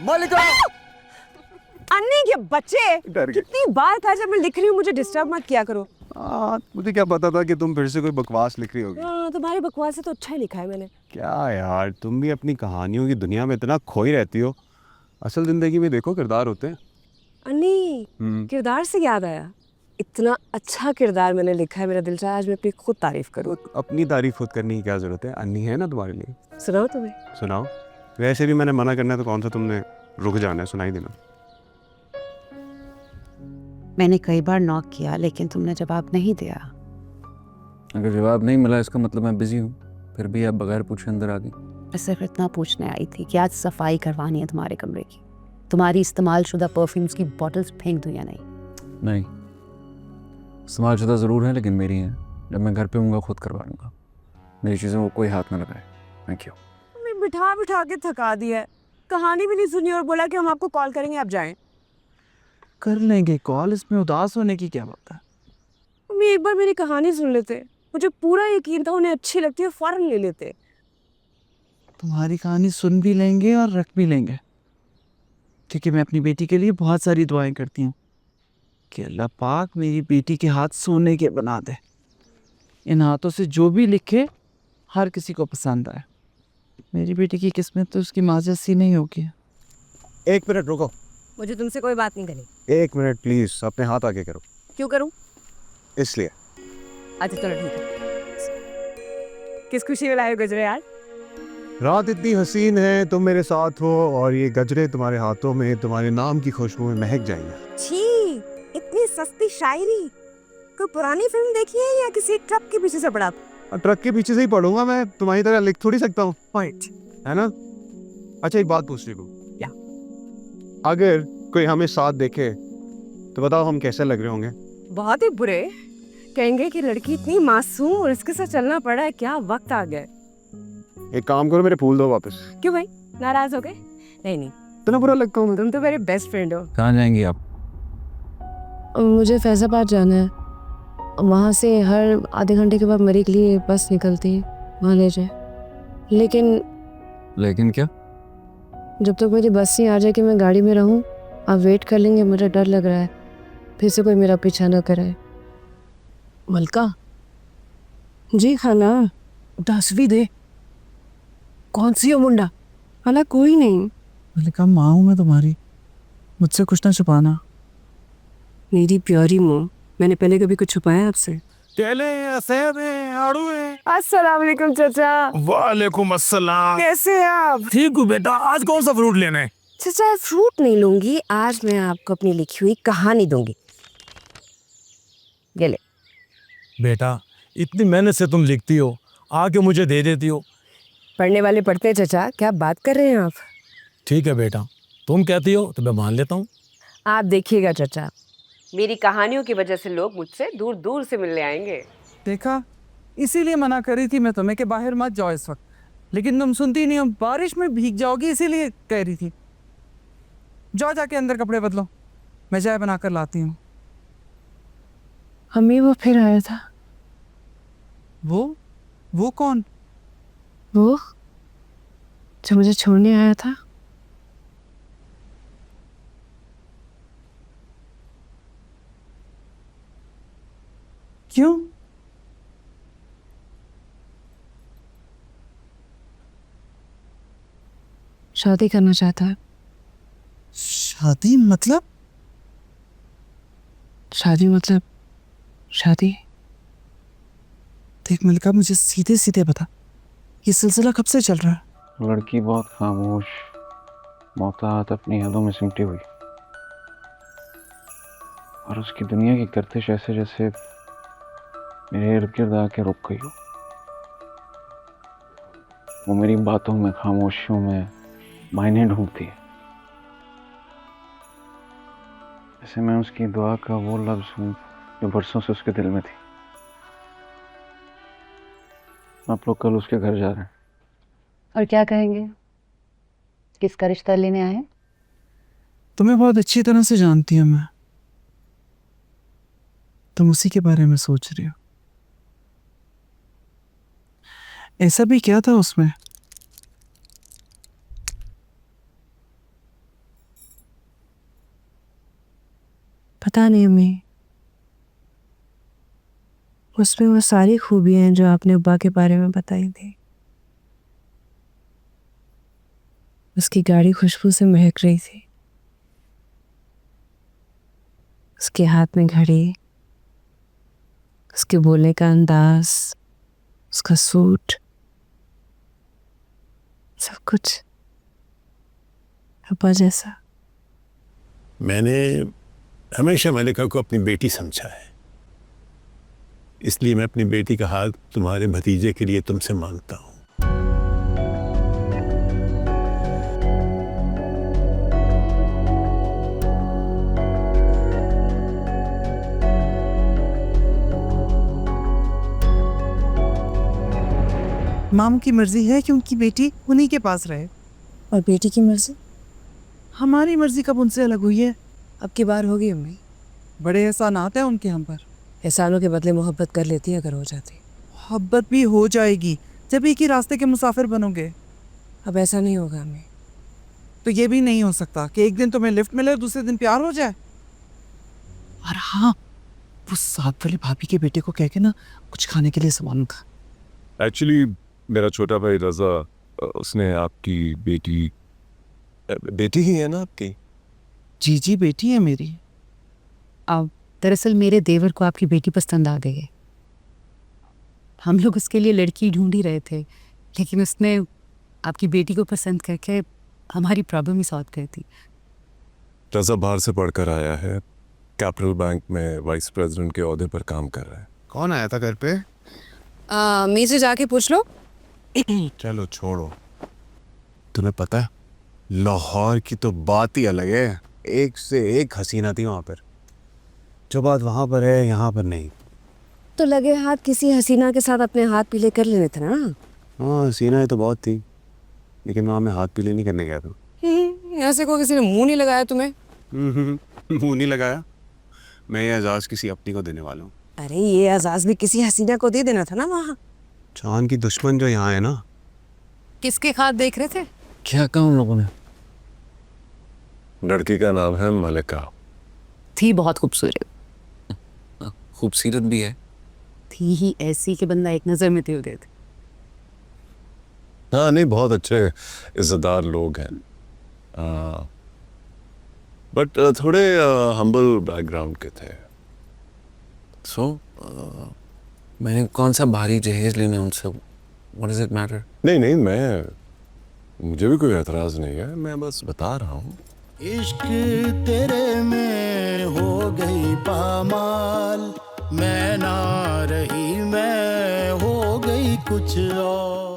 मलिका! अन्नी के बच्चे, डर गए। कितनी बार कहा जब मैं लिख रही हूँ मुझे डिस्टर्ब मत किया करो। मुझे क्या पता था कि तुम फिर से कोई बकवास लिख रही होगी। हाँ, तुम्हारी बकवास से तो अच्छा ही लिखा है मैंने। क्या यार, तुम भी अपनी कहानियों की दुनिया में इतना खोई रहती हो। असल जिंदगी में देखो किरदार होते हैं। अन्नी, किरदार से याद आया, इतना अच्छा किरदार मैंने लिखा है, मेरा दिल चाहा आज मैं अपनी खुद तारीफ करूँ। अपनी तारीफ खुद करने की क्या जरूरत है, अन्नी है ना तुम्हारे लिए। सुनाओ तुम्हें। सुनाओ। वैसे भी मैंने मना करना है तो कौन सा तुमने रुक जाना है, सुनाई देना। मैंने कई बार नॉक किया लेकिन तुमने जवाब नहीं दिया। अगर जवाब नहीं मिला इसका मतलब मैं बिजी हूँ, फिर भी आप बगैर पूछे अंदर आ गई। मैं सिर्फ इतना पूछने आई थी कि आज सफाई करवानी है तुम्हारे कमरे की। तुम्हारी इस्तेमाल शुदा परफ्यूम्स की बॉटल्स फेंक दूँ या नहीं? नहीं, इस्तेमालशुदा ज़रूर है लेकिन मेरी हैं। जब मैं घर पे हूँगा खुद करवा लूँगा। मेरी चीज़ों को कोई हाथ ना लगाए। Thank you. मैं बिठा बिठा के थका दिया है, कहानी भी नहीं सुनी और बोला कि हम आपको कॉल करेंगे, आप जाएं। कर लेंगे कॉल, इसमें उदास होने की क्या बात है। मम्मी एक बार मेरी कहानी सुन लेते, मुझे पूरा यकीन था उन्हें अच्छी लगती है, फौरन ले लेते। तुम्हारी कहानी सुन भी लेंगे और रख भी लेंगे, क्योंकि मैं अपनी बेटी के लिए बहुत सारी दुआएं करती हूँ कि अल्लाह पाक मेरी बेटी के हाथ सोने के बना दे। इन हाथों से जो भी लिखे हर किसी को पसंद आए। मेरी बेटी की किस्मत तो उसकी माँ जैसी नहीं होगी। 1 मिनट रुको। मुझे तुमसे कोई बात नहीं करनी। 1 मिनट प्लीज, अपने हाथ आगे करो। क्यों करूं? इसलिए। अच्छा चलो ठीक है। किस खुशी में लाए हो गजरे यार? रात इतनी हसीन है, तुम मेरे साथ हो और ये गजरे तुम्हारे हाथों में तुम्हारे नाम की खुशबू में महक जाएंगे। छी, इतनी सस्ती शायरी। कोई पुरानी फिल्म देखी है या किसी ट्रक के पीछे से पढ़ा? और ट्रक के पीछे से ही पढ़ूंगा, मैं तुम्हारी तरह लिख थोड़ी सकता हूँ, पॉइंट। है ना। अच्छा एक बात पूछ रही हूँ, क्या? अगर कोई हमें साथ देखे तो बताओ हम कैसे लग रहे होंगे? बहुत ही बुरे। कहेंगे कि लड़की इतनी मासूम और इसके साथ चलना पड़ा है, क्या वक्त आ गया। एक काम करो, मेरे फूल दो वापस। क्यों भाई, नाराज हो गए? नहीं नहीं, इतना बुरा लगता हूँ मैं? तुम तो मेरे बेस्ट फ्रेंड हो। कहाँ जाएंगी आप? मुझे फैजाबाद जाना है, वहाँ से हर आधे घंटे के बाद मरी के लिए बस निकलती है, वहाँ ले जाए। लेकिन क्या? जब तक मेरी बस नहीं आ जाए कि मैं गाड़ी में रहूं, आप वेट कर लेंगे? मुझे डर लग रहा है फिर से कोई मेरा पीछा ना करे। मलका, जी खाना। 10वीं दे। कौन सी हो मुंडा? हालांकि कोई नहीं, मलिका माँ हूँ मैं तुम्हारी, मुझसे कुछ ना छुपाना। मेरी प्यारी मुँह, मैंने पहले कभी कुछ छुपाया आपसे? अस्सलाम वालेकुम चाचा। वालेकुम अस्सलाम। कैसे हैं आप? ठीक हूँ बेटा, आज कौन सा फ्रूट लेना है? चाचा फ्रूट नहीं लूंगी, आज मैं आपको अपनी लिखी हुई कहानी दूंगी। ये ले। बेटा इतनी मेहनत से तुम लिखती हो, आके मुझे दे देती हो। पढ़ने वाले पढ़ते हैं चाचा, क्या बात कर रहे हैं आप? ठीक है बेटा, तुम कहती हो तो मैं मान लेता हूँ। आप देखिएगा चाचा, मेरी कहानियों की वजह से लोग मुझसे दूर दूर से मिलने आएंगे। देखा, इसीलिए मना कर रही थी मैं तुम्हें कि बाहर मत जाओ इस वक्त, लेकिन तुम सुनती नहीं हो। बारिश में भीग जाओगी इसीलिए कह रही थी। जाओ जाके अंदर कपड़े बदलो, मैं चाय बना कर लाती हूँ। हमें वो फिर आया था। वो कौन? वो जो मुझे छोड़ने आया था। क्यों? शादी करना चाहता है। शादी मतलब? शादी मतलब शादी। देख मलिका, मुझे सीधे सीधे बता, ये सिलसिला कब से चल रहा है? लड़की बहुत खामोश, मोहतात अपनी यादों में सिमटी हुई, और उसकी दुनिया की गर्दिश ऐसे जैसे मेरे इर्द गिर्द आके रुक गई हो। वो मेरी बातों में, खामोशियों में मायने ढूंढती है, जैसे मैं उसकी दुआ का वो लफ्ज हूँ जो बरसों से उसके दिल में थी। आप लोग कल उसके घर जा रहे हैं। और क्या कहेंगे? किसका रिश्ता लेने आए? तुम्हें बहुत अच्छी तरह से जानती हूँ मैं, तुम उसी के बारे में सोच रही हो। ऐसा भी क्या था उसमें पता नहीं अम्मी, उसमें वो सारी खूबियां हैं जो आपने अब्बा के बारे में बताई थी। उसकी गाड़ी खुशबू से महक रही थी, उसके हाथ में घड़ी, उसके बोलने का अंदाज, उसका सूट, सब कुछ अब्बा जैसा। मैंने हमेशा मलिका को अपनी बेटी समझा है, इसलिए मैं अपनी बेटी का हाथ तुम्हारे भतीजे के लिए तुमसे मांगता हूँ। माम की मर्जी है कि उनकी बेटी उन्हीं के पास रहे। और बेटी की मर्जी हमारी मर्जी कब उनसे अलग हुई है? अब की बार होगी अम्मी। बड़े एहसानात हैं उनके हम पर। एहसानों के बदले मोहब्बत कर लेती है अगर हो जाती। मोहब्बत भी हो जाएगी जब एक ही रास्ते के मुसाफिर बनोगे। अब ऐसा नहीं होगा अम्मी। तो ये भी नहीं हो सकता कि एक दिन तुम्हें लिफ्ट मिले और दूसरे दिन प्यार हो जाए। और हाँ, वो साथ वाली भाभी के बेटे को कह के ना कुछ खाने के लिए सामान का। एक्चुअली मेरा छोटा भाई रजा, उसने आपकी बेटी ही है ना आपकी? जी जी, बेटी है मेरी। अब दरअसल मेरे देवर को आपकी बेटी पसंद आ गई है। हम लोग उसके लिए लड़की ढूंढ ही रहे थे, लेकिन उसने आपकी बेटी को पसंद करके हमारी प्रॉब्लम ही सॉल्व कर दी। रजा बाहर से पढ़कर आया है, कैपिटल बैंक में वाइस प्रेसिडेंट के ओहदे पर काम कर रहा है। कौन आया था घर पे? मी से जाके पूछ लो। चलो छोड़ो, तुम्हें पता है लाहौर की तो बात ही अलग है, एक से एक हसीना थी वहाँ पर। जो बात वहाँ पर है यहाँ पर नहीं। तो लगे हाथ किसी हसीना के साथ अपने हाथ पीले कर लेने थे ना। हाँ हसीना तो बहुत थी, लेकिन वहाँ मैं हाथ पीले नहीं करने गया था। यहाँ से कोई किसी ने मुंह नहीं लगाया तुम्हें? मुंह नहीं लगाया, मैं ये एजाज किसी अपनी को देने वाला हूँ। अरे ये एजाज भी किसी हसीना को दे देना था ना वहाँ। चांद की दुश्मन जो यहाँ है ना। किसके हाथ देख रहे थे? क्या कहा उन लोगों ने? लड़की का नाम है मलिका। थी बहुत खूबसूरत। खूबसूरत भी है। थी ही ऐसी कि बंदा एक नजर में तेल देते। हाँ नहीं, बहुत अच्छे इज्जतदार लोग हैं, बट थोड़े हम्बल बैकग्राउंड के थे। मैंने कौन सा भारी जहेज लेना उनसे? What does it matter? नहीं नहीं, मुझे भी कोई एतराज नहीं है, मैं बस बता रहा हूँ। इश्क तेरे में हो गई पामाल, मैं ना रही मैं हो गई कुछ और।